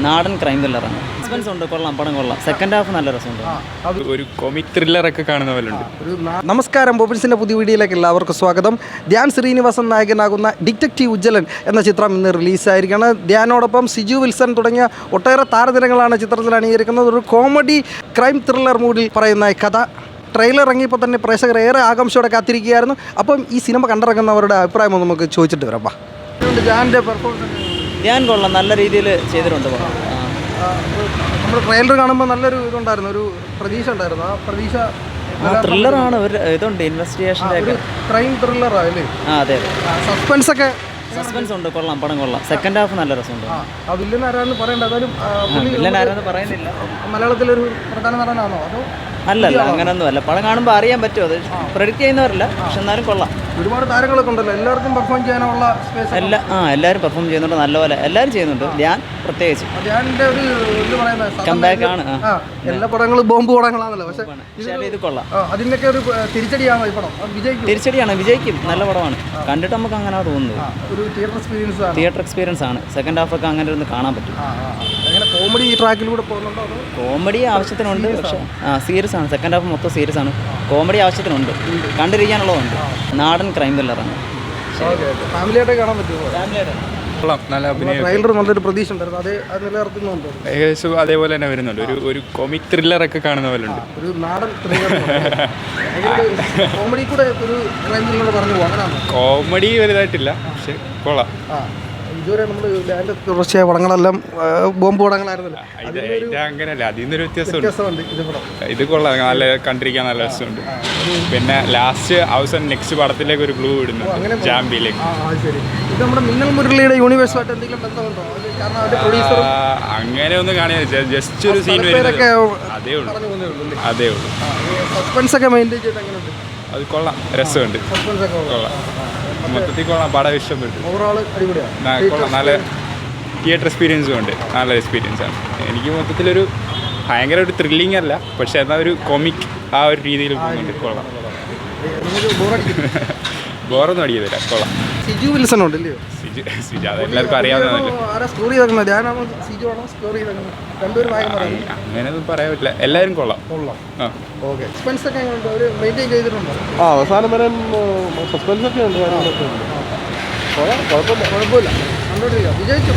നാടൻ crime ത്രില്ലറാണ്. Suspense ഉണ്ട്, കൊള്ളാം, പടം കൊള്ളാം. സെക്കൻഡ് ഹാഫ് നല്ല രസമുണ്ട്. ഒരു കോമിക് ത്രില്ലറൊക്കെ കാണുന്ന പോലെ ഉണ്ട്. നമസ്കാരം, ബോബിൻസിൻ്റെ പുതിയ വീഡിയോയിലേക്ക് എല്ലാവർക്കും സ്വാഗതം. ധ്യാൻ ശ്രീനിവാസൻ നായകനാകുന്ന ഡിറ്റക്റ്റീവ് ഉജ്ജ്വലൻ എന്ന ചിത്രം ഇന്ന് റിലീസായിരിക്കുകയാണ്. ധ്യാനോടൊപ്പം സിജു വിൽസൺ തുടങ്ങിയ ഒട്ടേറെ താരനിരങ്ങളാണ് ചിത്രത്തിൽ അണിയിരിക്കുന്നത്. ഒരു കോമഡി ക്രൈം ത്രില്ലർ മൂഡിൽ പറയുന്ന കഥ. ട്രെയിലർ ഇറങ്ങിയപ്പോൾ തന്നെ പ്രേക്ഷകർ ഏറെ ആകാംക്ഷയോടെ കാത്തിരിക്കുകയായിരുന്നു. അപ്പം ഈ സിനിമ കണ്ടിറങ്ങുന്നവരുടെ അഭിപ്രായം നമുക്ക് ചോദിച്ചിട്ട് വരാം. ധ്യാൻ്റെ പെർഫോമൻസ് ധ്യാൻ കൊള്ളാം, നല്ല രീതിയിൽ ചെയ്തിട്ടുണ്ട്. നമ്മുടെ ട്രെയിലർ കാണുമ്പോൾ നല്ലൊരു ഇതുണ്ടായിരുന്നു, ഒരു പ്രതീക്ഷ ഉണ്ടായിരുന്നു. ആ പ്രതീക്ഷ ത്രില്ലറാണ്, ഒരു ഇതുണ്ട്, ഇൻവെസ്റ്റിഗേഷൻ്റെ ഒക്കെ ക്രൈം ത്രില്ലറാണ് അല്ലേ? അതെ, സസ്പെൻസ് ഒക്കെ സസ്പെൻസ് ഉണ്ട്, കൊള്ളാം, പടം കൊള്ളാം. സെക്കൻഡ് ഹാഫ് നല്ല രസമുണ്ട്. ആ വില്ലൻ ആരാന്ന് പറയണ്ട, എന്നാലും വില്ലൻ ആരാന്ന് പറയുന്നില്ല. മലയാളത്തിലൊരു പ്രധാന നടനാണോ അതോ? അല്ലല്ല, അങ്ങനൊന്നും അല്ല. പടം കാണുമ്പോൾ അറിയാൻ പറ്റുമോ, അത് പ്രെഡിക്റ്റ് ചെയ്യുന്നവരല്ല, പക്ഷെ എന്നാലും കൊള്ളാം. ഒരുപാട് താരങ്ങളൊക്കെ ഉണ്ടല്ലോ, എല്ലാവർക്കും പെർഫോം ചെയ്യാനുള്ള സ്പേസ്. എല്ലാവരും പെർഫോം ചെയ്യുന്നുണ്ട്, നല്ലപോലെ എല്ലാവരും ചെയ്യുന്നുണ്ട്. ധ്യാൻ പ്രത്യേകിച്ച് കംബാക്ക് ആണ്. എല്ലാ പടങ്ങളും ബോംബ് പടങ്ങളാണല്ലോ, പക്ഷേ ഇത് കൊള്ളാം. അതിനൊക്കെ ഒരു തിരിച്ചടിയാണ് ഈ പടം. തിരിച്ചടിയാണ്, വിജയിക്കും, നല്ല പടമാണ്. കണ്ടിട്ട് നമുക്ക് അങ്ങനെ തോന്നുന്നത്. ഒരു തിയേറ്റർ എക്സ്പീരിയൻസ് ആണ്. സെക്കൻഡ് ഹാഫ് ഒക്കെ അങ്ങനെ ഒന്ന് കാണാൻ പറ്റും. കോമഡി ട്രാക്കിലൂടെ പോകുന്നുണ്ടോ? കോമഡി ആവശ്യത്തിനുണ്ട്, പക്ഷേ സീരിയസ് ആണ്. സെക്കൻഡ് ഹാഫ് മൊത്തം സീരിയസ് ആണ്. കോമഡി ആവശ്യത്തിനുണ്ട്, കണ്ടിരിക്കാനുള്ളതുണ്ട്. നാടൻ ക്രൈം ത്രില്ലറാണ്. ഫാമിലിയായിട്ട് കാണാൻ പറ്റുമോ? നല്ല ട്രെയിലർ നല്ലൊരു പ്രതീക്ഷ ഉണ്ടായിരുന്നു, അത് നിലനിർത്തുന്നുണ്ടോ? ഏകദേശം അതേപോലെ തന്നെ വരുന്നുണ്ട്. ഒരു കോമിക് ത്രില്ലറൊക്കെ കാണുന്ന പോലെ ഉണ്ട്. ഒരു നാടൻ കോമഡി കൂടെ ഒരു ക്രൈം ത്രില്ലർ പറഞ്ഞു അങ്ങനെയാണ്. കോമഡി വലുതായിട്ടില്ല, പക്ഷെ കൊള്ളാം. ഇതുവരെ നമ്മൾ അതിൻ്റെ കുറച്ച് പടങ്ങളെല്ലാം ബോംബ് പടങ്ങളായിരുന്നല്ലോ. അങ്ങനെയല്ല, അതിൽ നിന്നൊരു വ്യത്യാസമുണ്ട്. ഇത് കൊള്ളാം, നല്ല കണ്ടിരിക്കാൻ നല്ല രസമുണ്ട്. പിന്നെ ലാസ്റ്റ് അവസാനം നെക്സ്റ്റ് പടത്തിലേക്ക് ഒരു ക്ലൂ ഇടുന്നു, ജാമ്പിയിലേക്ക്. ഇത് നമ്മുടെ മിന്നൽ മുരളിയുടെ യൂണിവേഴ്സുമായിട്ട് എന്തെങ്കിലും ബന്ധമുണ്ടോ? അങ്ങനെ ഒന്നും കാണില്ല, ജസ്റ്റ് ഒരു സീൻ വരുന്നത്, അതേ ഉള്ളൂ. സസ്പെൻസ് ഒക്കെ മെയിൻറ്റെയിൻ ചെയ്ത് എങ്ങനെയുണ്ട്? അത് കൊള്ളാം, രസമുണ്ട്, കൊള്ളാം. മൊത്തത്തിൽ കൊള്ളാം, പടം ഇഷ്ടപ്പെട്ടു. കൊള്ളാം, നല്ല തിയേറ്റർ എക്സ്പീരിയൻസും ഉണ്ട്, നല്ല എക്സ്പീരിയൻസ് ആണ്. എനിക്ക് മൊത്തത്തിലൊരു ഭയങ്കര ഒരു ത്രില്ലിംഗ് അല്ല, പക്ഷെ എന്നാൽ ഒരു കോമിക് ആ ഒരു രീതിയിൽ പോകുന്നുണ്ട്. കൊള്ളാം, ബോറൊന്നും അടിക്കുന്നില്ല, കൊള്ളാം. സിജു വിൽസൺ ഉണ്ടല്ലോ. സിജു അതെല്ലാവർക്കും അറിയാവുന്നതല്ലേ. അങ്ങനെയൊന്നും പറയാൻ പറ്റില്ല, എല്ലാവരും കൊള്ളാം. അവസാനം വരെ സസ്പെൻസ് ഒക്കെ ഉണ്ട്, കുഴപ്പമില്ല, വിജയിച്ചു.